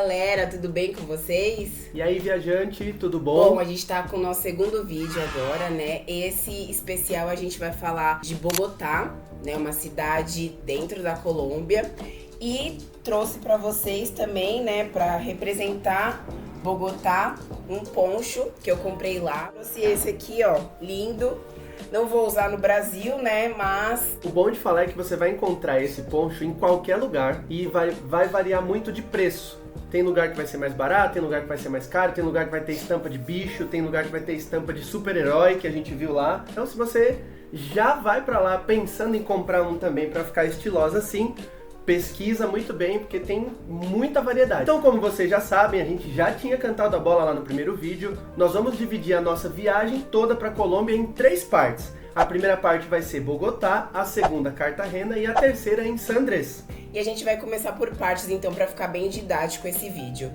galera, tudo bem com vocês? E aí, viajante, tudo bom? Bom, a gente tá com o nosso segundo vídeo agora, né? Esse especial a gente vai falar de Bogotá, né? Uma cidade dentro da Colômbia. E trouxe pra vocês também, né, pra representar Bogotá, um poncho que eu comprei lá. Trouxe esse aqui, ó, lindo. Não vou usar no Brasil, né, mas... O bom de falar é que você vai encontrar esse poncho em qualquer lugar e vai variar muito de preço. Tem lugar que vai ser mais barato, tem lugar que vai ser mais caro, tem lugar que vai ter estampa de bicho, tem lugar que vai ter estampa de super-herói, que a gente viu lá. Então se você já vai pra lá pensando em comprar um também pra ficar estilosa assim, pesquisa muito bem, porque tem muita variedade. Então, como vocês já sabem, a gente já tinha cantado a bola lá no primeiro vídeo. Nós vamos dividir a nossa viagem toda para Colômbia em 3 partes. A primeira parte vai ser Bogotá, a segunda Cartagena e a terceira em San Andrés. E a gente vai começar por partes, então, para ficar bem didático esse vídeo.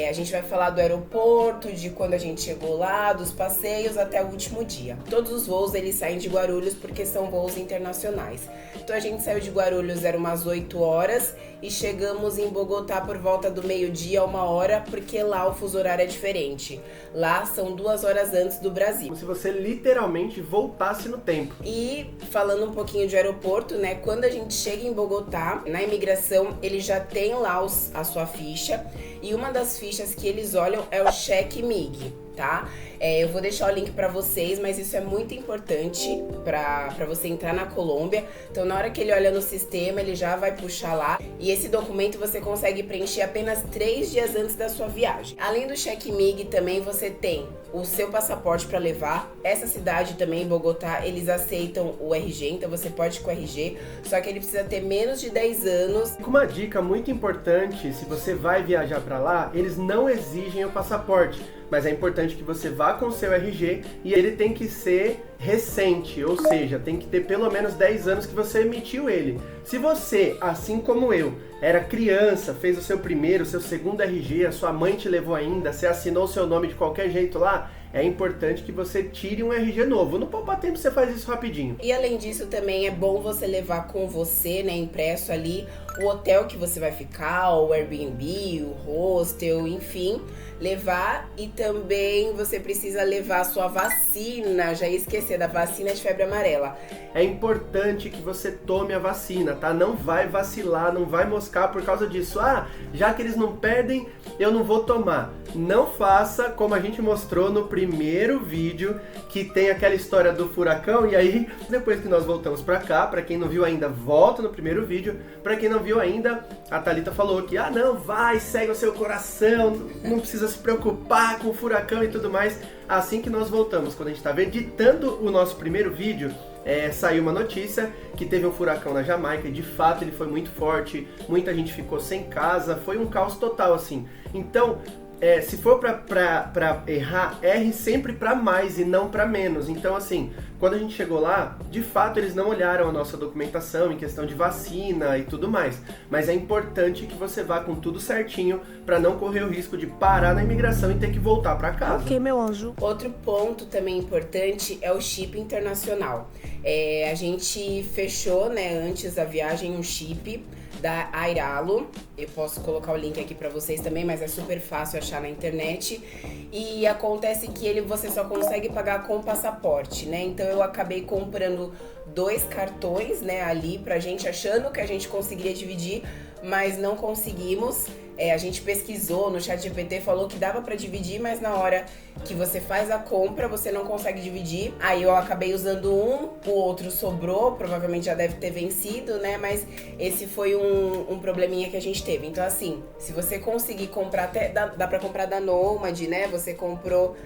A gente vai falar do aeroporto, de quando a gente chegou lá, dos passeios até o último dia. Todos os voos, eles saem de Guarulhos porque são voos internacionais. Então a gente saiu de Guarulhos, era umas 8 horas, e chegamos em Bogotá por volta do meio-dia, 1h, porque lá o fuso horário é diferente. Lá são 2 horas antes do Brasil. Como se você literalmente voltasse no tempo. E falando um pouquinho de aeroporto, né? Quando a gente chega em Bogotá, na imigração, ele já tem lá a sua ficha. E uma das fichas que eles olham é o cheque MIG, tá? Eu vou deixar o link pra vocês, mas isso é muito importante pra você entrar na Colômbia. Então, na hora que ele olha no sistema, ele já vai puxar lá. E esse documento você consegue preencher apenas 3 dias antes da sua viagem. Além do cheque MIG, também você tem o seu passaporte pra levar. Essa cidade também, Bogotá, eles aceitam o RG, então você pode ir com o RG, só que ele precisa ter menos de 10 anos. Uma dica muito importante, se você vai viajar para lá, eles não exigem o passaporte, mas é importante que você vá com o seu RG e ele tem que ser recente, ou seja, tem que ter pelo menos 10 anos que você emitiu ele. Se você, assim como eu, era criança, fez o seu primeiro, o seu segundo RG, a sua mãe te levou ainda, você assinou o seu nome de qualquer jeito lá, é importante que você tire um RG novo. No Poupa Tempo você faz isso rapidinho. E além disso também é bom você levar com você, né, impresso ali, o hotel que você vai ficar, o Airbnb, o hostel, enfim, levar. E também você precisa levar a sua vacina, já ia esquecer da vacina de febre amarela. É importante que você tome a vacina, tá? Não vai vacilar, não vai moscar por causa disso. Ah, já que eles não perdem, eu não vou tomar. Não faça como a gente mostrou no primeiro vídeo, que tem aquela história do furacão. E aí, depois que nós voltamos pra cá, pra quem não viu ainda, volta no primeiro vídeo. Pra quem não viu ainda, a Thalita falou que, ah não, vai, segue o seu coração, não precisa se preocupar com o furacão e tudo mais. Assim que nós voltamos, quando a gente estava editando o nosso primeiro vídeo, saiu uma notícia que teve um furacão na Jamaica e de fato ele foi muito forte, muita gente ficou sem casa, foi um caos total assim. Então, se for pra errar, erre sempre pra mais e não pra menos. Então assim, quando a gente chegou lá, de fato eles não olharam a nossa documentação em questão de vacina e tudo mais. Mas é importante que você vá com tudo certinho pra não correr o risco de parar na imigração e ter que voltar pra casa. Ok, meu anjo. Outro ponto também importante é o chip internacional. A gente fechou, né, antes da viagem um chip da Airalo. Eu posso colocar o link aqui pra vocês também, mas é super fácil achar na internet. E acontece que você só consegue pagar com passaporte, né? Então eu acabei comprando 2 cartões, né, ali pra gente, achando que a gente conseguiria dividir, mas não conseguimos. A gente pesquisou no ChatGPT, falou que dava pra dividir, mas na hora que você faz a compra, você não consegue dividir. Aí eu acabei usando um, o outro sobrou, provavelmente já deve ter vencido, né? Mas esse foi um probleminha que a gente teve. Então assim, se você conseguir comprar, até dá pra comprar da Nomad, né? Você comprou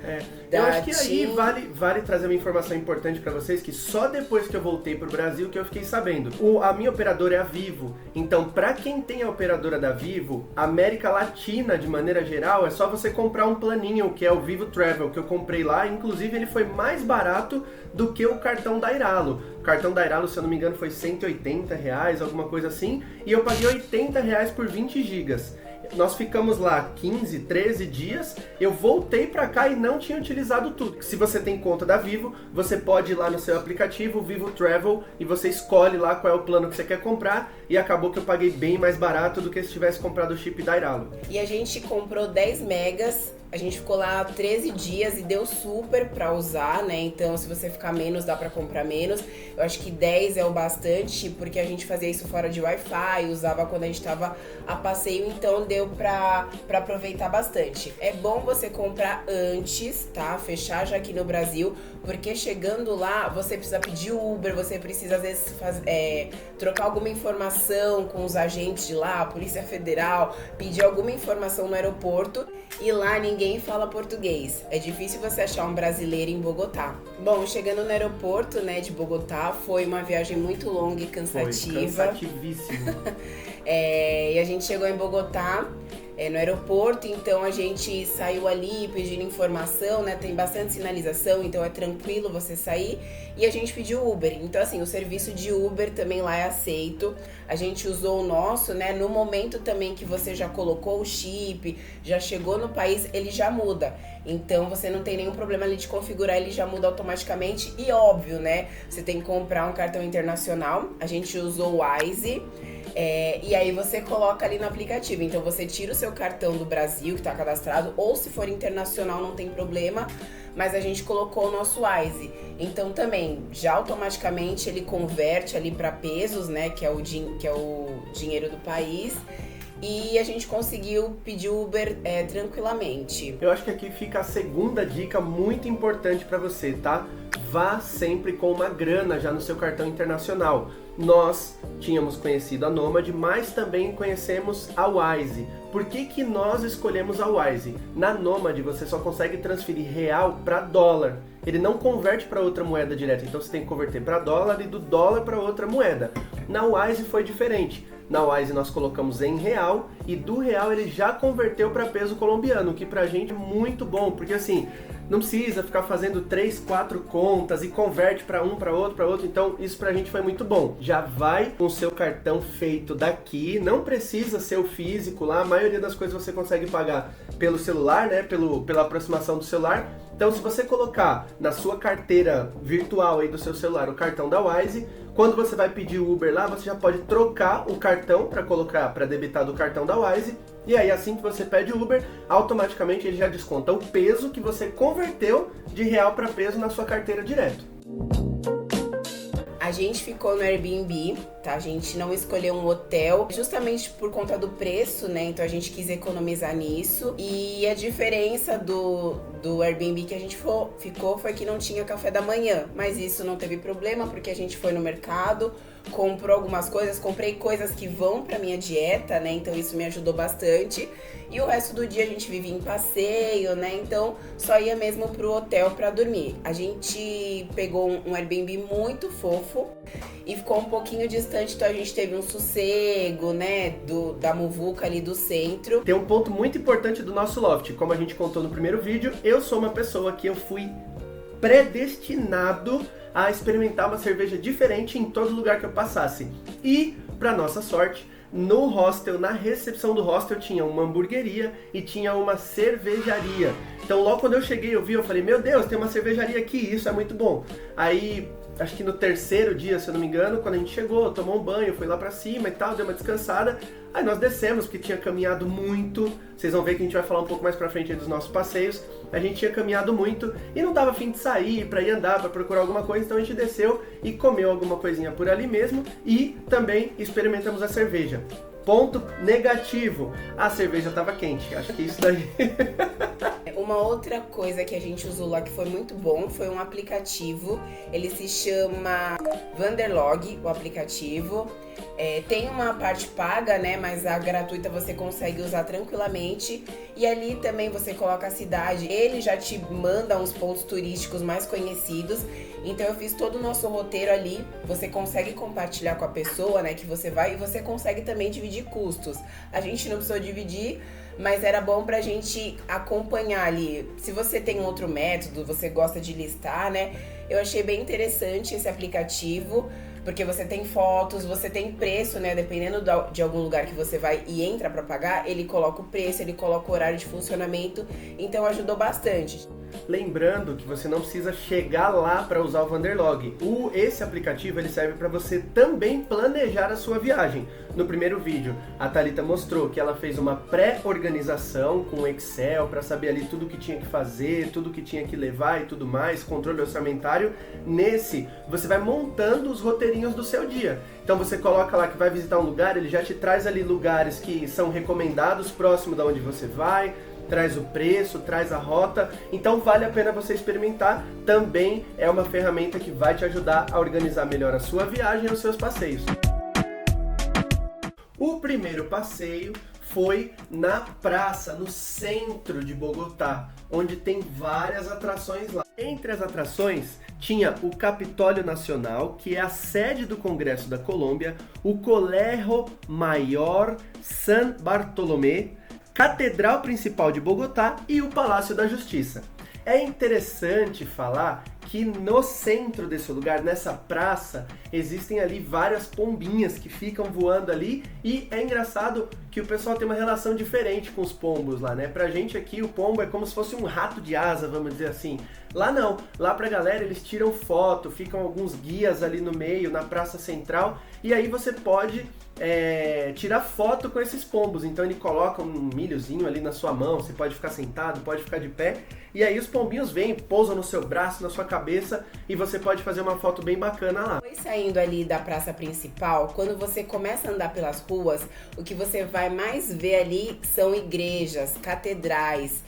da Eu acho que aí TIM. vale trazer uma informação importante pra vocês, que só depois que eu voltei pro Brasil que eu fiquei sabendo. A minha operadora é a Vivo, então pra quem tem a operadora da Vivo, a América Latina, de maneira geral, é só você comprar um planinho, que é o Vivo Travel, que eu comprei lá. Inclusive, ele foi mais barato do que o cartão da Airalo. O cartão da Airalo, se eu não me engano, foi R$180, alguma coisa assim, e eu paguei R$80 por 20 gigas. Nós ficamos lá 15, 13 dias, eu voltei pra cá e não tinha utilizado tudo. Se você tem conta da Vivo, você pode ir lá no seu aplicativo, Vivo Travel, e você escolhe lá qual é o plano que você quer comprar, e acabou que eu paguei bem mais barato do que se tivesse comprado o chip da Airalo. E a gente comprou 10 megas, a gente ficou lá 13 dias e deu super pra usar, né? Então, se você ficar menos, dá pra comprar menos. Eu acho que 10 é o bastante, porque a gente fazia isso fora de Wi-Fi, usava quando a gente tava a passeio, então deu pra aproveitar bastante. É bom você comprar antes, tá? Fechar já aqui no Brasil, porque chegando lá, você precisa pedir Uber, você precisa, às vezes, trocar alguma informação com os agentes de lá, a Polícia Federal, pedir alguma informação no aeroporto, e lá ninguém fala português. É difícil você achar um brasileiro em Bogotá. Bom, chegando no aeroporto, né, de Bogotá, foi uma viagem muito longa e cansativa. Foi cansativíssimo. E a gente chegou em Bogotá, no aeroporto, então a gente saiu ali pedindo informação, né? Tem bastante sinalização, então é tranquilo você sair. E a gente pediu Uber. Então, assim, o serviço de Uber também lá é aceito. A gente usou o nosso, né? No momento também que você já colocou o chip, já chegou no país, ele já muda. Então, você não tem nenhum problema ali de configurar, ele já muda automaticamente. E óbvio, né? Você tem que comprar um cartão internacional. A gente usou o Wise. E aí você coloca ali no aplicativo. Então você tira o seu cartão do Brasil que está cadastrado, ou se for internacional não tem problema, mas a gente colocou o nosso Wise. Então também já automaticamente ele converte ali para pesos, né, que é o dinheiro do país. E a gente conseguiu pedir Uber tranquilamente. Eu acho que aqui fica a segunda dica muito importante para você, tá? Vá sempre com uma grana já no seu cartão internacional. Nós tínhamos conhecido a Nomad, mas também conhecemos a Wise. Por que nós escolhemos a Wise? Na Nomad você só consegue transferir real para dólar. Ele não converte para outra moeda direto, então você tem que converter para dólar e do dólar para outra moeda. Na Wise foi diferente. Na Wise nós colocamos em real e do real ele já converteu para peso colombiano, o que pra gente é muito bom, porque assim, não precisa ficar fazendo 3, 4 contas e converte para um, para outro, então isso pra gente foi muito bom. Já vai com o seu cartão feito daqui, não precisa ser o físico lá, a maioria das coisas você consegue pagar pelo celular, né, pela aproximação do celular. Então se você colocar na sua carteira virtual aí do seu celular o cartão da Wise, quando você vai pedir o Uber lá, você já pode trocar o cartão para debitar do cartão da Wise. E aí assim que você pede o Uber, automaticamente ele já desconta o peso que você converteu de real para peso na sua carteira direto. A gente ficou no Airbnb, tá? A gente não escolheu um hotel justamente por conta do preço, né? Então a gente quis economizar nisso. E a diferença do Airbnb que a gente ficou foi que não tinha café da manhã. Mas isso não teve problema, porque a gente foi no mercado, comprou algumas coisas, comprei coisas que vão pra minha dieta, né? Então isso me ajudou bastante. E o resto do dia a gente vivia em passeio, né? Então só ia mesmo pro hotel pra dormir. A gente pegou um Airbnb muito fofo e ficou um pouquinho distante, então a gente teve um sossego, né? Da muvuca ali do centro. Tem um ponto muito importante do nosso loft. Como a gente contou no primeiro vídeo, eu sou uma pessoa que eu fui predestinado a experimentar uma cerveja diferente em todo lugar que eu passasse. E, para nossa sorte, no hostel, na recepção do hostel, tinha uma hamburgueria e tinha uma cervejaria. Então logo quando eu cheguei, eu falei, meu Deus, tem uma cervejaria aqui, isso é muito bom. Aí, acho que no terceiro dia, se eu não me engano, quando a gente chegou, tomou um banho, foi lá pra cima e tal, deu uma descansada. Aí nós descemos, porque tinha caminhado muito. Vocês vão ver que a gente vai falar um pouco mais pra frente aí dos nossos passeios. A gente tinha caminhado muito e não dava fim de sair, pra ir andar, pra procurar alguma coisa. Então a gente desceu e comeu alguma coisinha por ali mesmo. E também experimentamos a cerveja. Ponto negativo, a cerveja estava quente. Acho que isso daí... Uma outra coisa que a gente usou lá que foi muito bom foi um aplicativo. Ele se chama Wanderlog, o aplicativo. Tem uma parte paga, né? Mas a gratuita você consegue usar tranquilamente. E ali também você coloca a cidade. Ele já te manda uns pontos turísticos mais conhecidos. Então eu fiz todo o nosso roteiro ali. Você consegue compartilhar com a pessoa, né? Que você vai, e você consegue também dividir custos. A gente não precisou dividir, mas era bom pra gente acompanhar ali. Se você tem outro método, você gosta de listar, né? Eu achei bem interessante esse aplicativo. Porque você tem fotos, você tem preço, né? Dependendo de algum lugar que você vai e entra pra pagar, ele coloca o preço, ele coloca o horário de funcionamento, então ajudou bastante. Lembrando que você não precisa chegar lá para usar o Wanderlog. Esse aplicativo ele serve para você também planejar a sua viagem. No primeiro vídeo, a Thalita mostrou que ela fez uma pré-organização com Excel para saber ali tudo que tinha que fazer, tudo que tinha que levar e tudo mais, controle orçamentário. Nesse, você vai montando os roteirinhos do seu dia. Então você coloca lá que vai visitar um lugar, ele já te traz ali lugares que são recomendados próximo da onde você vai, traz o preço, traz a rota, então vale a pena você experimentar. Também é uma ferramenta que vai te ajudar a organizar melhor a sua viagem e os seus passeios. O primeiro passeio foi na praça, no centro de Bogotá, onde tem várias atrações lá. Entre as atrações tinha o Capitólio Nacional, que é a sede do Congresso da Colômbia, o Colegio Mayor San Bartolomé, Catedral Principal de Bogotá e o Palácio da Justiça. É interessante falar que no centro desse lugar, nessa praça, existem ali várias pombinhas que ficam voando ali, e é engraçado que o pessoal tem uma relação diferente com os pombos lá, né? Pra gente aqui o pombo é como se fosse um rato de asa, vamos dizer assim. Lá não, lá pra galera eles tiram foto, ficam alguns guias ali no meio, na praça central, e aí você pode tirar foto com esses pombos. Então ele coloca um milhozinho ali na sua mão, você pode ficar sentado, pode ficar de pé, e aí os pombinhos vêm, pousam no seu braço, na sua cabeça, e você pode fazer uma foto bem bacana lá. Depois, saindo ali da praça principal, quando você começa a andar pelas ruas, o que você vai mais ver ali são igrejas, catedrais,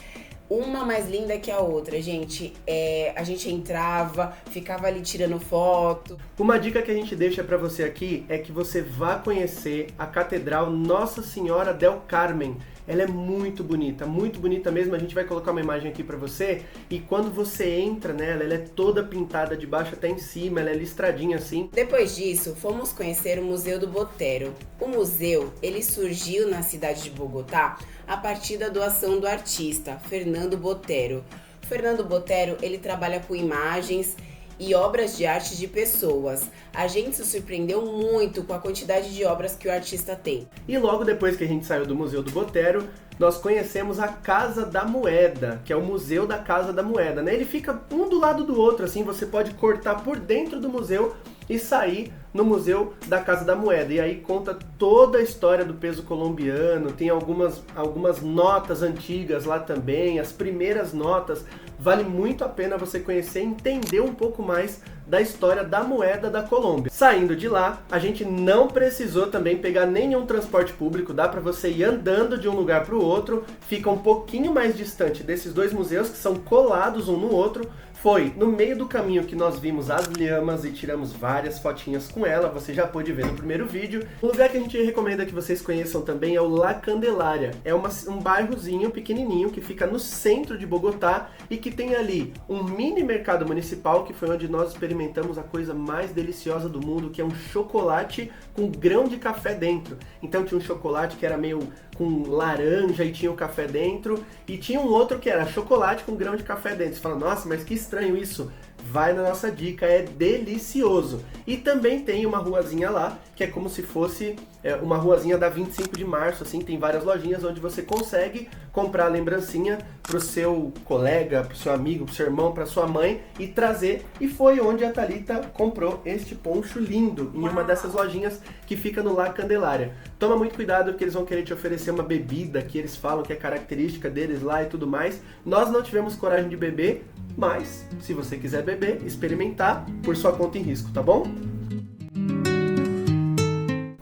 uma mais linda que a outra, gente. A gente entrava, ficava ali tirando foto. Uma dica que a gente deixa pra você aqui é que você vá conhecer a Catedral Nossa Senhora del Carmen. Ela é muito bonita mesmo. A gente vai colocar uma imagem aqui pra você, e quando você entra nela, ela é toda pintada de baixo até em cima, ela é listradinha assim. Depois disso, fomos conhecer o Museu do Botero. O museu, ele surgiu na cidade de Bogotá a partir da doação do artista Fernando Botero. O Fernando Botero, ele trabalha com imagens e obras de arte de pessoas. A gente se surpreendeu muito com a quantidade de obras que o artista tem. E logo depois que a gente saiu do Museu do Botero, nós conhecemos a Casa da Moeda, que é o Museu da Casa da Moeda, né? Ele fica um do lado do outro, assim, você pode cortar por dentro do museu e sair no Museu da Casa da Moeda. E aí conta toda a história do peso colombiano, tem algumas notas antigas lá também, as primeiras notas. Vale muito a pena você conhecer e entender um pouco mais da história da moeda da Colômbia. Saindo de lá, a gente não precisou também pegar nenhum transporte público, dá para você ir andando de um lugar para o outro, fica um pouquinho mais distante desses dois museus que são colados um no outro. Foi no meio do caminho que nós vimos as lhamas e tiramos várias fotinhas com ela, você já pôde ver no primeiro vídeo. Um lugar que a gente recomenda que vocês conheçam também é o La Candelária. É um bairrozinho pequenininho que fica no centro de Bogotá e que tem ali um mini mercado municipal, que foi onde nós experimentamos a coisa mais deliciosa do mundo, que é um chocolate com grão de café dentro. Então tinha um chocolate que era meio com laranja e tinha o café dentro, e tinha um outro que era chocolate com grão de café dentro. Você fala, nossa, mas que estranho isso. Vai na nossa dica, é delicioso. E também tem uma ruazinha lá, que é como se fosse uma ruazinha da 25 de março, assim, tem várias lojinhas onde você consegue comprar a lembrancinha pro seu colega, pro seu amigo, pro seu irmão, pra sua mãe e trazer. E foi onde a Thalita comprou este poncho lindo, em uma dessas lojinhas que fica no La Candelária. Toma muito cuidado, porque eles vão querer te oferecer uma bebida que eles falam que é característica deles lá e tudo mais. Nós não tivemos coragem de beber, mas se você quiser beber, experimentar por sua conta e risco, tá bom?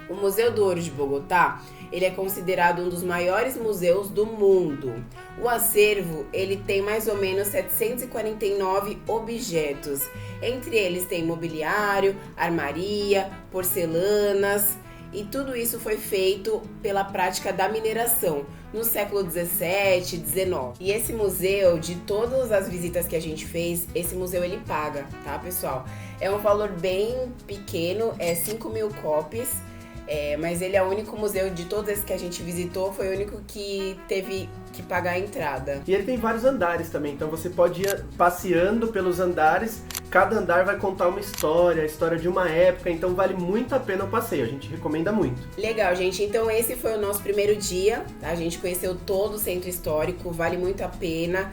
O Museu do Ouro de Bogotá, ele é considerado um dos maiores museus do mundo. O acervo, ele tem mais ou menos 749 objetos. Entre eles tem mobiliário, armaria, porcelanas, e tudo isso foi feito pela prática da mineração no século 17, 19. E esse museu, de todas as visitas que a gente fez, esse museu ele paga, tá, pessoal? É um valor bem pequeno, é 5.000 copos, mas ele é o único museu de todos esses que a gente visitou, foi o único que teve que pagar a entrada. E ele tem vários andares também, então você pode ir passeando pelos andares, cada andar vai contar uma história, a história de uma época, então vale muito a pena o passeio, a gente recomenda muito. Legal, gente. Então esse foi o nosso primeiro dia, tá? A gente conheceu todo o centro histórico, vale muito a pena.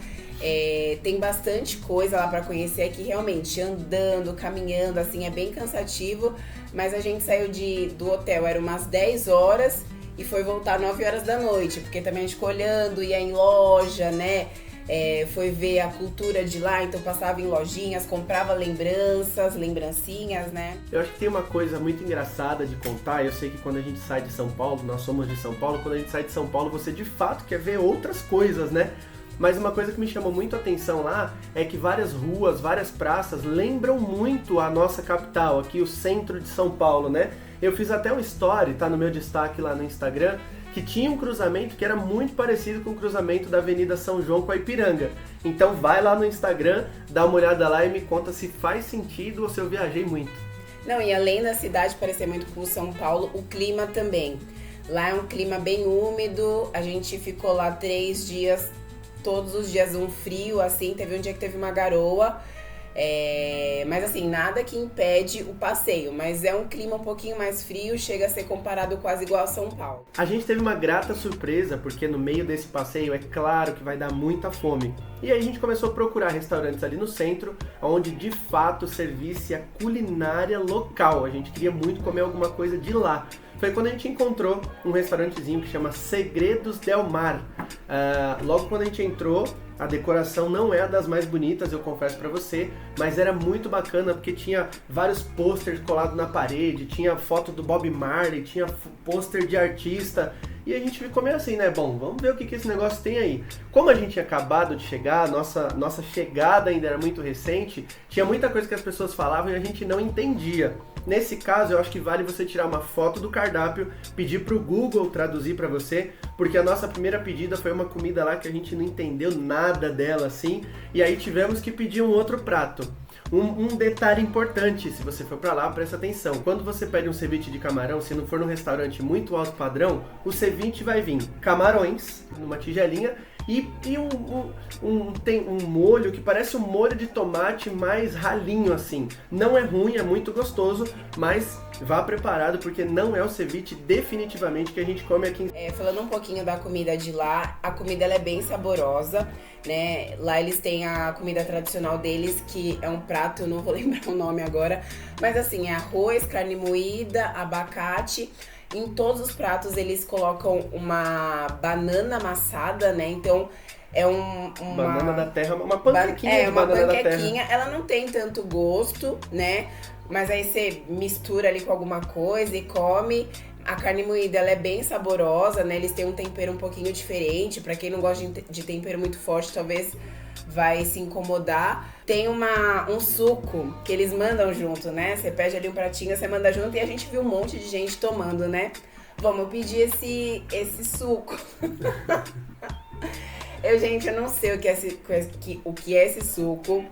Tem bastante coisa lá pra conhecer aqui, realmente, andando, caminhando, assim, é bem cansativo, mas a gente saiu do hotel, era umas 10 horas e foi voltar 9 horas da noite, porque também a gente ficou olhando, ia em loja, né? Foi ver a cultura de lá, então passava em lojinhas, comprava lembrancinhas, né? Eu acho que tem uma coisa muito engraçada de contar, eu sei que quando a gente sai de São Paulo, nós somos de São Paulo, quando a gente sai de São Paulo você de fato quer ver outras coisas, né? Mas uma coisa que me chamou muito a atenção lá é que várias ruas, várias praças lembram muito a nossa capital, aqui o centro de São Paulo, né? Eu fiz até um story, tá no meu destaque lá no Instagram, que tinha um cruzamento que era muito parecido com o cruzamento da Avenida São João com a Ipiranga. Então vai lá no Instagram, dá uma olhada lá e me conta se faz sentido ou se eu viajei muito. Não, e além da cidade parecer muito com São Paulo, o clima também. Lá é um clima bem úmido, a gente ficou lá 3 dias, todos os dias um frio, assim, teve um dia que teve uma garoa. Mas assim, nada que impede o passeio, mas é um clima um pouquinho mais frio, chega a ser comparado quase igual a São Paulo. A gente teve uma grata surpresa, porque no meio desse passeio é claro que vai dar muita fome. E aí a gente começou a procurar restaurantes ali no centro, onde de fato servisse a culinária local. A gente queria muito comer alguma coisa de lá. Foi quando a gente encontrou um restaurantezinho que chama Segredos Del Mar. Logo quando a gente entrou, a decoração não é a das mais bonitas, eu confesso pra você, mas era muito bacana porque tinha vários posters colados na parede, tinha foto do Bob Marley, tinha pôster de artista, e a gente ficou meio assim, né? Bom, vamos ver o que esse negócio tem aí. Como a gente tinha acabado de chegar, nossa chegada ainda era muito recente, tinha muita coisa que as pessoas falavam e a gente não entendia. Nesse caso, eu acho que vale você tirar uma foto do cardápio, pedir pro Google traduzir pra você, porque a nossa primeira pedida foi uma comida lá que a gente não entendeu nada dela, assim, e aí tivemos que pedir um outro prato. Um detalhe importante, se você for pra lá, presta atenção. Quando você pede um ceviche de camarão, se não for num restaurante muito alto padrão, o ceviche vai vir camarões numa tigelinha e tem um molho que parece um molho de tomate mais ralinho assim. Não é ruim, é muito gostoso, mas vá preparado porque não é o ceviche definitivamente que a gente come aqui. Falando um pouquinho da comida de lá, a comida ela é bem saborosa, né? Lá eles têm a comida tradicional deles, que é um prato, eu não vou lembrar o nome agora, mas assim, é arroz, carne moída, abacate. Em todos os pratos eles colocam uma banana amassada, né? Então é uma banana da terra, uma panquequinha de uma banana panquequinha. da terra. Ela não tem tanto gosto, né? Mas aí você mistura ali com alguma coisa e come. A carne moída, ela é bem saborosa, né? Eles têm um tempero um pouquinho diferente. Pra quem não gosta de tempero muito forte, talvez vai se incomodar. Tem um suco que eles mandam junto, né? Você pede ali um pratinho, você manda junto e a gente viu um monte de gente tomando, né? Vamos pedir esse suco. Gente, eu não sei o que é esse suco.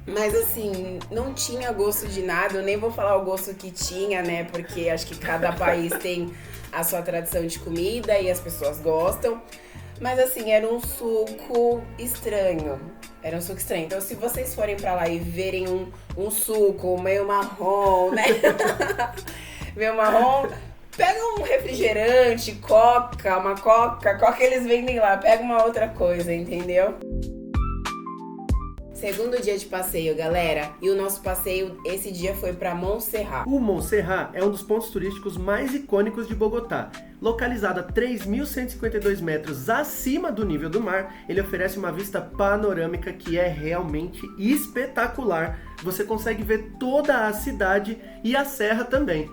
Mas assim, não tinha gosto de nada. Eu nem vou falar o gosto que tinha, né? Porque acho que cada país tem a sua tradição de comida e as pessoas gostam. Mas assim, era um suco estranho. Então, se vocês forem pra lá e verem um suco meio marrom, né? Meio marrom, pega um refrigerante, coca eles vendem lá. Pega uma outra coisa, entendeu? Segundo dia de passeio, galera, e o nosso passeio esse dia foi para Montserrat. O Montserrat é um dos pontos turísticos mais icônicos de Bogotá. Localizado a 3.152 metros acima do nível do mar, ele oferece uma vista panorâmica que é realmente espetacular. Você consegue ver toda a cidade e a serra também.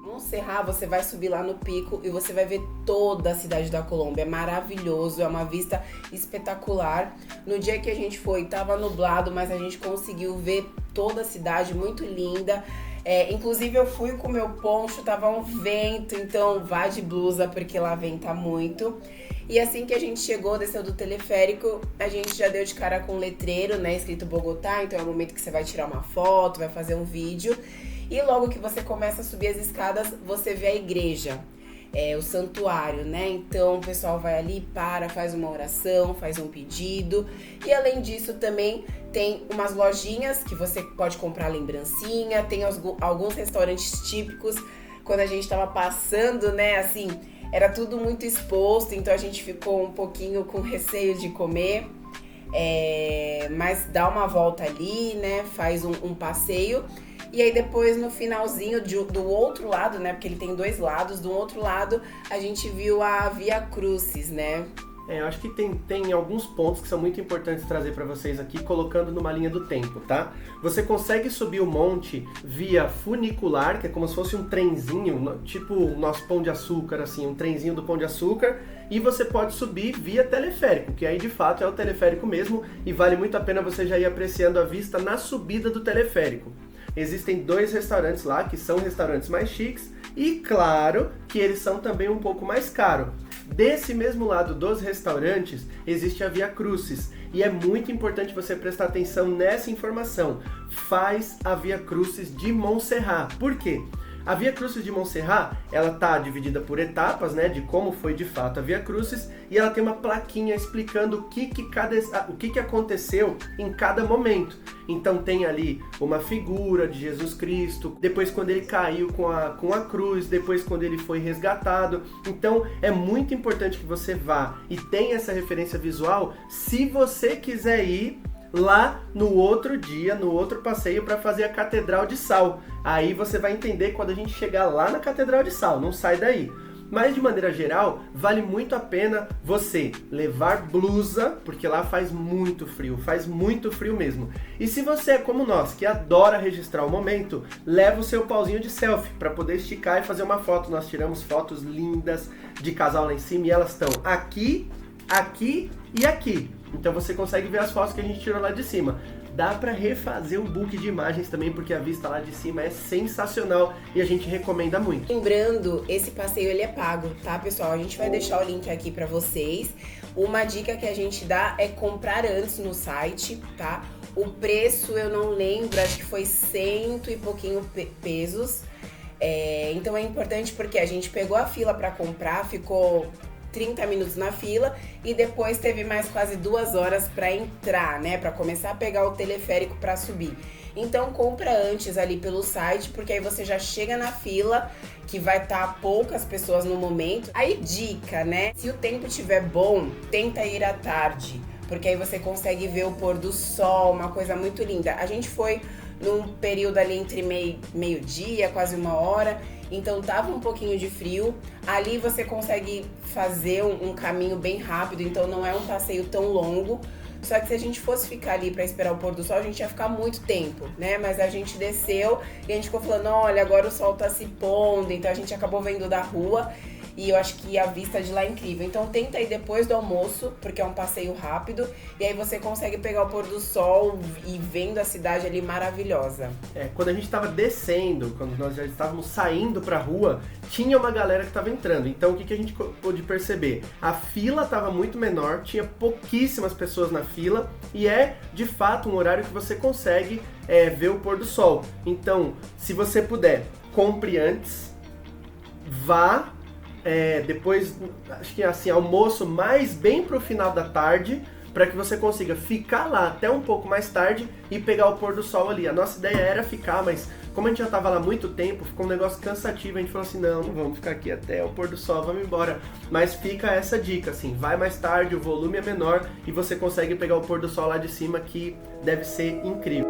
Montserrat, você vai subir lá no pico e você vai ver toda a cidade da Colômbia. É maravilhoso, é uma vista espetacular. No dia que a gente foi, tava nublado, mas a gente conseguiu ver toda a cidade, muito linda. Inclusive eu fui com meu poncho, tava um vento, então vá de blusa porque lá venta muito. E assim que a gente chegou, desceu do teleférico, a gente já deu de cara com um letreiro, né, escrito Bogotá, então é o momento que você vai tirar uma foto, vai fazer um vídeo. E logo que você começa a subir as escadas, você vê a igreja. o santuário, né? Então o pessoal vai ali, faz uma oração, faz um pedido. E além disso também tem umas lojinhas que você pode comprar lembrancinha, tem alguns restaurantes típicos. Quando a gente tava passando, né, assim, era tudo muito exposto, então a gente ficou um pouquinho com receio de comer. Mas dá uma volta ali, né, faz um passeio. E aí depois no finalzinho do outro lado, né, porque ele tem 2 lados, do outro lado a gente viu a Via Crucis, né. Eu acho que tem alguns pontos que são muito importantes trazer para vocês aqui, colocando numa linha do tempo, tá? Você consegue subir o monte via funicular, que é como se fosse um trenzinho, tipo o nosso Pão de Açúcar, assim, um trenzinho do Pão de Açúcar, e você pode subir via teleférico, que aí de fato é o teleférico mesmo, e vale muito a pena você já ir apreciando a vista na subida do teleférico. Existem 2 restaurantes lá, que são restaurantes mais chiques, e claro que eles são também um pouco mais caros. Desse mesmo lado dos restaurantes, existe a Via Crucis. E é muito importante você prestar atenção nessa informação. Faz a Via Crucis de Montserrat. Por quê? A Via Crucis de Montserrat, ela tá dividida por etapas, né, de como foi de fato a Via Crucis, e ela tem uma plaquinha explicando o que aconteceu em cada momento. Então tem ali uma figura de Jesus Cristo, depois quando ele caiu com a cruz, depois quando ele foi resgatado. Então é muito importante que você vá e tenha essa referência visual se você quiser ir lá no outro dia, no outro passeio, para fazer a Catedral de Sal. Aí você vai entender quando a gente chegar lá na Catedral de Sal, não sai daí. Mas de maneira geral, vale muito a pena você levar blusa, porque lá faz muito frio mesmo. E se você é como nós, que adora registrar o momento, leva o seu pauzinho de selfie para poder esticar e fazer uma foto. Nós tiramos fotos lindas de casal lá em cima e elas estão aqui, aqui e aqui. Então você consegue ver as fotos que a gente tirou lá de cima. Dá para refazer um book de imagens também, porque a vista lá de cima é sensacional e a gente recomenda muito. Lembrando, esse passeio ele é pago, tá, pessoal? A gente vai deixar o link aqui para vocês. Uma dica que a gente dá é comprar antes no site, tá? O preço eu não lembro, acho que foi 100 e pouquinho pesos. Então é importante porque a gente pegou a fila para comprar, ficou 30 minutos na fila e depois teve mais quase 2 horas para entrar, né? Para começar a pegar o teleférico para subir. Então compra antes ali pelo site, porque aí você já chega na fila, que vai estar poucas pessoas no momento. Aí dica, né? Se o tempo estiver bom, tenta ir à tarde, porque aí você consegue ver o pôr do sol, uma coisa muito linda. A gente foi num período ali entre meio-dia, quase 1 hora, então tava um pouquinho de frio. Ali você consegue fazer um caminho bem rápido, então não é um passeio tão longo. Só que se a gente fosse ficar ali pra esperar o pôr do sol, a gente ia ficar muito tempo, né? Mas a gente desceu e a gente ficou falando, olha, agora o sol tá se pondo, então a gente acabou vendo da rua. E eu acho que a vista de lá é incrível. Então tenta ir depois do almoço, porque é um passeio rápido. E aí você consegue pegar o pôr do sol e vendo a cidade ali maravilhosa. Quando a gente estava descendo, quando nós já estávamos saindo pra rua, tinha uma galera que estava entrando. Então o que a gente pôde perceber? A fila estava muito menor, tinha pouquíssimas pessoas na fila. E é, de fato, um horário que você consegue ver o pôr do sol. Então, se você puder, compre antes, vá... depois, acho que assim, almoço mais bem pro final da tarde, para que você consiga ficar lá até um pouco mais tarde e pegar o pôr do sol ali. A nossa ideia era ficar, mas como a gente já tava lá há muito tempo, ficou um negócio cansativo, a gente falou assim, não vamos ficar aqui até o pôr do sol, vamos embora. Mas fica essa dica, assim, vai mais tarde, o volume é menor e você consegue pegar o pôr do sol lá de cima, que deve ser incrível.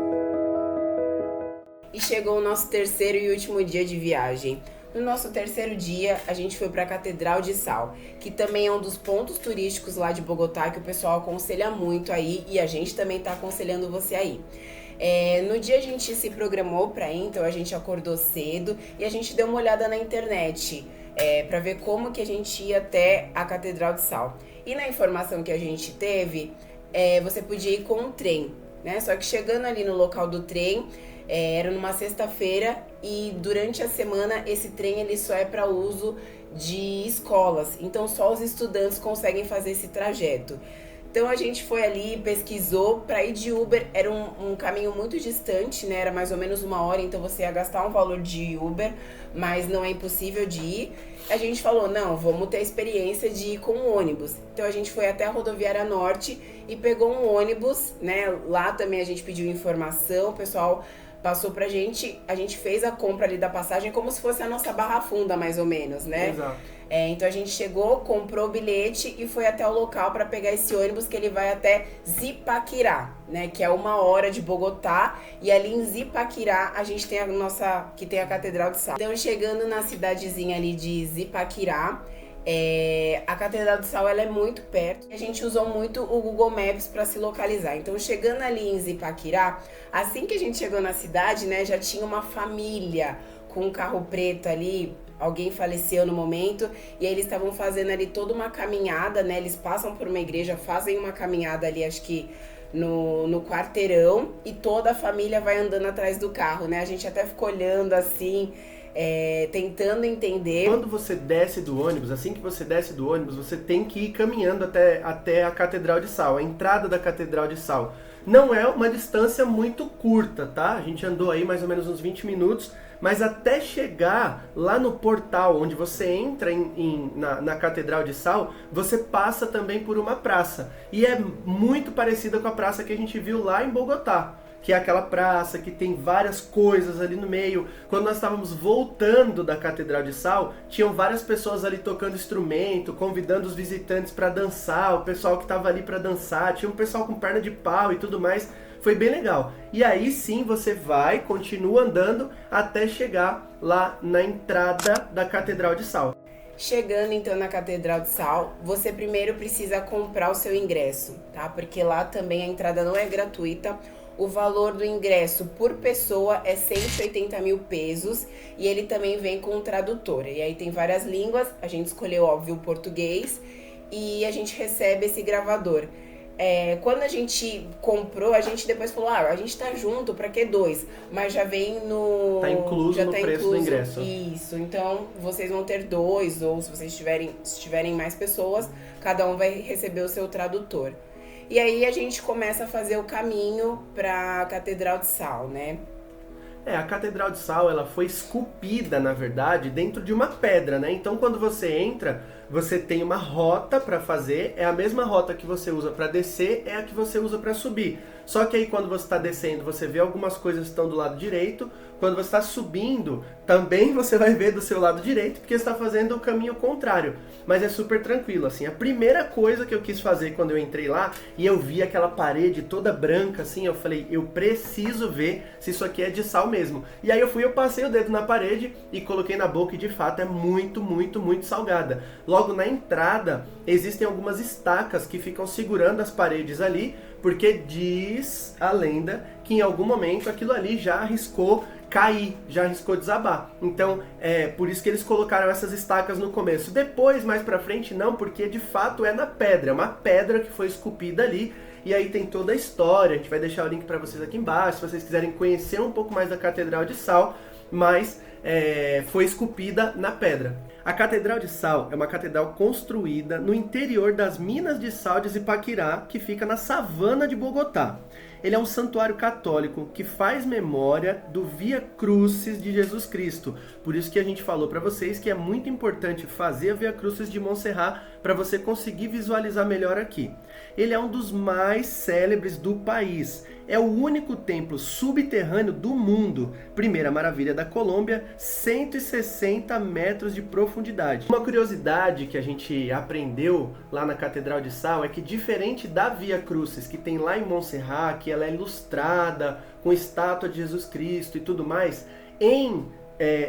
E chegou o nosso terceiro e último dia de viagem. No nosso terceiro dia, a gente foi para a Catedral de Sal, que também é um dos pontos turísticos lá de Bogotá, que o pessoal aconselha muito aí, e a gente também está aconselhando você aí. No dia a gente se programou para ir, então a gente acordou cedo e a gente deu uma olhada na internet para ver como que a gente ia até a Catedral de Sal. E na informação que a gente teve, você podia ir com um trem, né? Só que chegando ali no local do trem, era numa sexta-feira e durante a semana esse trem ele só é para uso de escolas, então só os estudantes conseguem fazer esse trajeto. Então a gente foi ali, pesquisou, para ir de Uber, era um caminho muito distante, né? Era mais ou menos 1 hora, então você ia gastar um valor de Uber, mas não é impossível de ir. A gente falou, não, vamos ter a experiência de ir com um ônibus. Então a gente foi até a Rodoviária Norte e pegou um ônibus, né? Lá também a gente pediu informação, o pessoal passou pra gente, a gente fez a compra ali da passagem como se fosse a nossa Barra Funda, mais ou menos, né? Exato. Então a gente chegou, comprou o bilhete e foi até o local para pegar esse ônibus que ele vai até Zipaquirá, né? Que é 1 hora de Bogotá. E ali em Zipaquirá a gente tem que tem a Catedral de Sal. Então chegando na cidadezinha ali de Zipaquirá, a Catedral de Sal ela é muito perto. A gente usou muito o Google Maps para se localizar. Então chegando ali em Zipaquirá, assim que a gente chegou na cidade, né? Já tinha uma família com um carro preto ali. Alguém faleceu no momento e aí eles estavam fazendo ali toda uma caminhada, né? Eles passam por uma igreja, fazem uma caminhada ali, acho que no quarteirão, e toda a família vai andando atrás do carro, né? A gente até ficou olhando assim, tentando entender. Quando você desce do ônibus, assim que você desce do ônibus, você tem que ir caminhando até a Catedral de Sal, a entrada da Catedral de Sal. Não é uma distância muito curta, tá? A gente andou aí mais ou menos uns 20 minutos, mas até chegar lá no portal onde você entra na Catedral de Sal, você passa também por uma praça. E é muito parecida com a praça que a gente viu lá em Bogotá, que é aquela praça que tem várias coisas ali no meio. Quando nós estávamos voltando da Catedral de Sal, tinham várias pessoas ali tocando instrumento, convidando os visitantes para dançar, o pessoal que estava ali para dançar, tinha um pessoal com perna de pau e tudo mais. Foi bem legal. E aí sim você continua andando até chegar lá na entrada da Catedral de Sal. Chegando então na Catedral de Sal, você primeiro precisa comprar o seu ingresso, tá? Porque lá também a entrada não é gratuita. O valor do ingresso por pessoa é 180 mil pesos e ele também vem com um tradutor. E aí tem várias línguas, a gente escolheu, óbvio, o português e a gente recebe esse gravador. Quando a gente comprou, a gente depois falou, a gente tá junto, pra que 2? Mas já vem no... Tá incluso no preço do ingresso. Isso, então vocês vão ter 2, ou se vocês tiverem mais pessoas, cada um vai receber o seu tradutor. E aí a gente começa a fazer o caminho pra Catedral de Sal, né? A Catedral de Sal, ela foi esculpida, na verdade, dentro de uma pedra, né? Então, quando você entra, você tem uma rota para fazer, é a mesma rota que você usa para descer, é a que você usa para subir. Só que aí, quando você está descendo, você vê algumas coisas que estão do lado direito. Quando você está subindo, também você vai ver do seu lado direito, porque você está fazendo o caminho contrário. Mas é super tranquilo, assim. A primeira coisa que eu quis fazer quando eu entrei lá, e eu vi aquela parede toda branca, assim, eu falei, eu preciso ver se isso aqui é de sal mesmo. E aí eu passei o dedo na parede e coloquei na boca e de fato é muito, muito, muito salgada. Logo na entrada, existem algumas estacas que ficam segurando as paredes ali, porque diz a lenda que em algum momento aquilo ali já arriscou cair, já arriscou desabar. Então, por isso que eles colocaram essas estacas no começo. Depois, mais pra frente, não, porque de fato é na pedra. É uma pedra que foi esculpida ali. E aí tem toda a história. A gente vai deixar o link pra vocês aqui embaixo, se vocês quiserem conhecer um pouco mais da Catedral de Sal. Mas foi esculpida na pedra. A Catedral de Sal é uma catedral construída no interior das Minas de Sal de Zipaquirá, que fica na savana de Bogotá. Ele é um santuário católico que faz memória do Via Crucis de Jesus Cristo. Por isso que a gente falou para vocês que é muito importante fazer a Via Crucis de Montserrat para você conseguir visualizar melhor aqui. Ele é um dos mais célebres do país. É o único templo subterrâneo do mundo. Primeira maravilha da Colômbia, 160 metros de profundidade. Uma curiosidade que a gente aprendeu lá na Catedral de Sal é que, diferente da Via Crucis que tem lá em Montserrat, que ela é ilustrada com estátua de Jesus Cristo e tudo mais,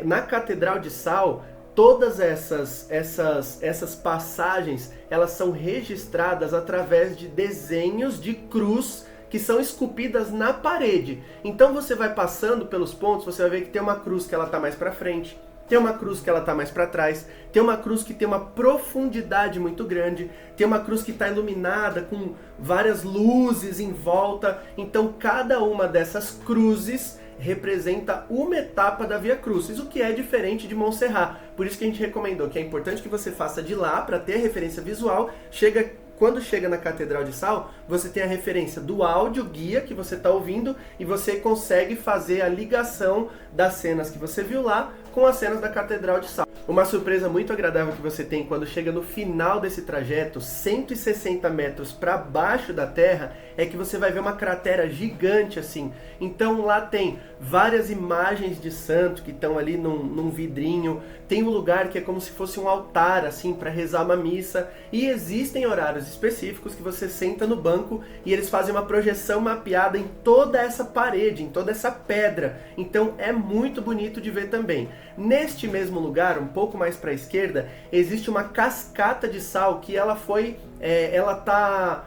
na Catedral de Sal, todas essas passagens, elas são registradas através de desenhos de cruz que são esculpidas na parede. Então você vai passando pelos pontos, você vai ver que tem uma cruz que ela está mais para frente, tem uma cruz que ela está mais para trás, tem uma cruz que tem uma profundidade muito grande, tem uma cruz que está iluminada com várias luzes em volta. Então cada uma dessas cruzes representa uma etapa da Via Crucis, o que é diferente de Montserrat. Por isso que a gente recomendou que é importante que você faça de lá para ter referência visual. Chega quando chega na Catedral de Sal, você tem a referência do áudio guia que você está ouvindo e você consegue fazer a ligação das cenas que você viu lá com as cenas da Catedral de Sal. Uma surpresa muito agradável que você tem quando chega no final desse trajeto, 160 metros para baixo da terra, é que você vai ver uma cratera gigante assim. Então lá tem várias imagens de santo que estão ali num vidrinho, tem um lugar que é como se fosse um altar assim para rezar uma missa, e existem horários específicos que você senta no banco e eles fazem uma projeção mapeada em toda essa parede, em toda essa pedra. Então é muito bonito de ver também. Neste mesmo lugar, um pouco mais para a esquerda, existe uma cascata de sal que ela foi, ela tá,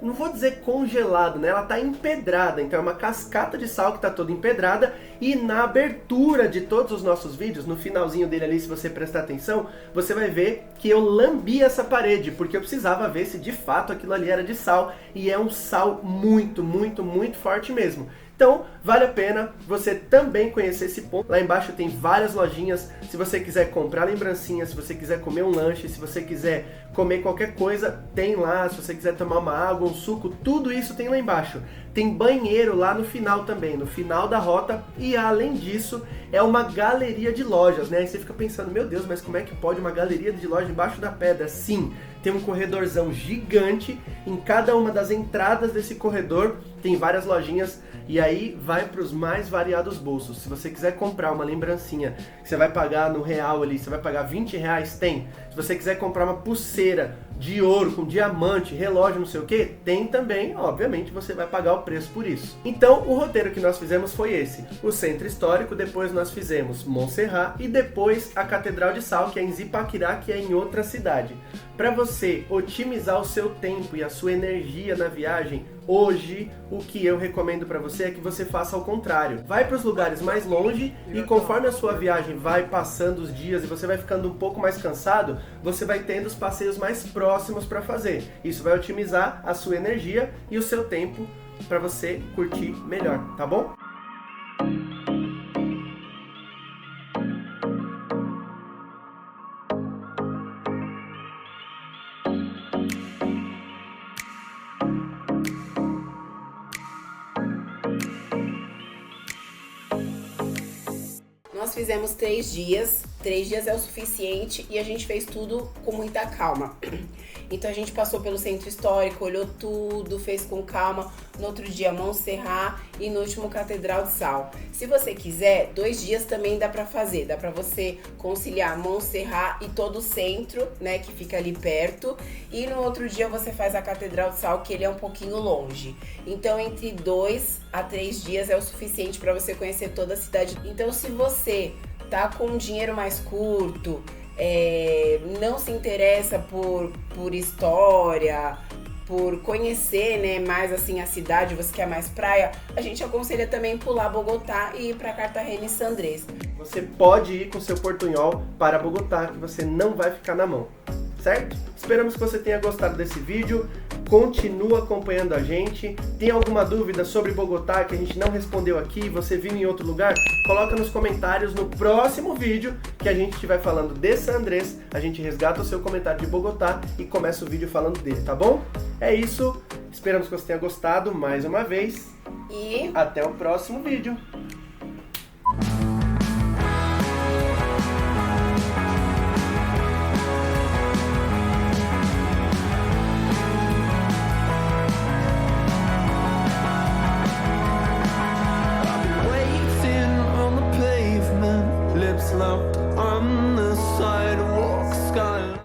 não vou dizer congelada, né? Ela tá empedrada, então é uma cascata de sal que tá toda empedrada, e na abertura de todos os nossos vídeos, no finalzinho dele ali, se você prestar atenção, você vai ver que eu lambi essa parede, porque eu precisava ver se de fato aquilo ali era de sal, e é um sal muito, muito, muito forte mesmo. Então, vale a pena você também conhecer esse ponto. Lá embaixo tem várias lojinhas, se você quiser comprar lembrancinhas, se você quiser comer um lanche, se você quiser comer qualquer coisa, tem lá. Se você quiser tomar uma água, um suco, tudo isso tem lá embaixo. Tem banheiro lá no final também, no final da rota, e além disso, é uma galeria de lojas, né? Aí você fica pensando, meu Deus, mas como é que pode uma galeria de loja embaixo da pedra? Sim, tem um corredorzão gigante, em cada uma das entradas desse corredor tem várias lojinhas, e aí vai para os mais variados bolsos. Se você quiser comprar uma lembrancinha que você vai pagar no real ali, você vai pagar R$20, tem. Se você quiser comprar uma pulseira de ouro com diamante, relógio, não sei o que, tem também. Obviamente você vai pagar o preço por isso. Então o roteiro que nós fizemos foi esse: o centro histórico, depois nós fizemos Montserrat e depois a Catedral de Sal, que é em Zipaquirá, que é em outra cidade. Para você otimizar o seu tempo e a sua energia na viagem, hoje o que eu recomendo para você é que você faça ao contrário. Vai para os lugares mais longe, e conforme a sua viagem vai passando os dias e você vai ficando um pouco mais cansado, você vai tendo os passeios mais próximos para fazer. Isso vai otimizar a sua energia e o seu tempo para você curtir melhor, tá bom? Nós fizemos 3 dias, 3 dias é o suficiente, e a gente fez tudo com muita calma. Então a gente passou pelo centro histórico, olhou tudo, fez com calma. No outro dia Montserrat e no último Catedral de Sal. Se você quiser, 2 dias também dá pra fazer, dá pra você conciliar Montserrat e todo o centro, né, que fica ali perto. E no outro dia você faz a Catedral de Sal, que ele é um pouquinho longe. Então entre 2 a 3 dias é o suficiente pra você conhecer toda a cidade. Então se você tá com um dinheiro mais curto, não se interessa por história, por conhecer, né, mais assim a cidade, você quer mais praia, a gente aconselha também pular Bogotá e ir para Cartagena e San Andrés. Você pode ir com seu portunhol para Bogotá, que você não vai ficar na mão, certo? Esperamos que você tenha gostado desse vídeo. Continua acompanhando a gente. Tem alguma dúvida sobre Bogotá que a gente não respondeu aqui, você viu em outro lugar? Coloca nos comentários. No próximo vídeo que a gente estiver falando de San Andrés, a gente resgata o seu comentário de Bogotá e começa o vídeo falando dele, tá bom? É isso. Esperamos que você tenha gostado mais uma vez. E até o próximo vídeo.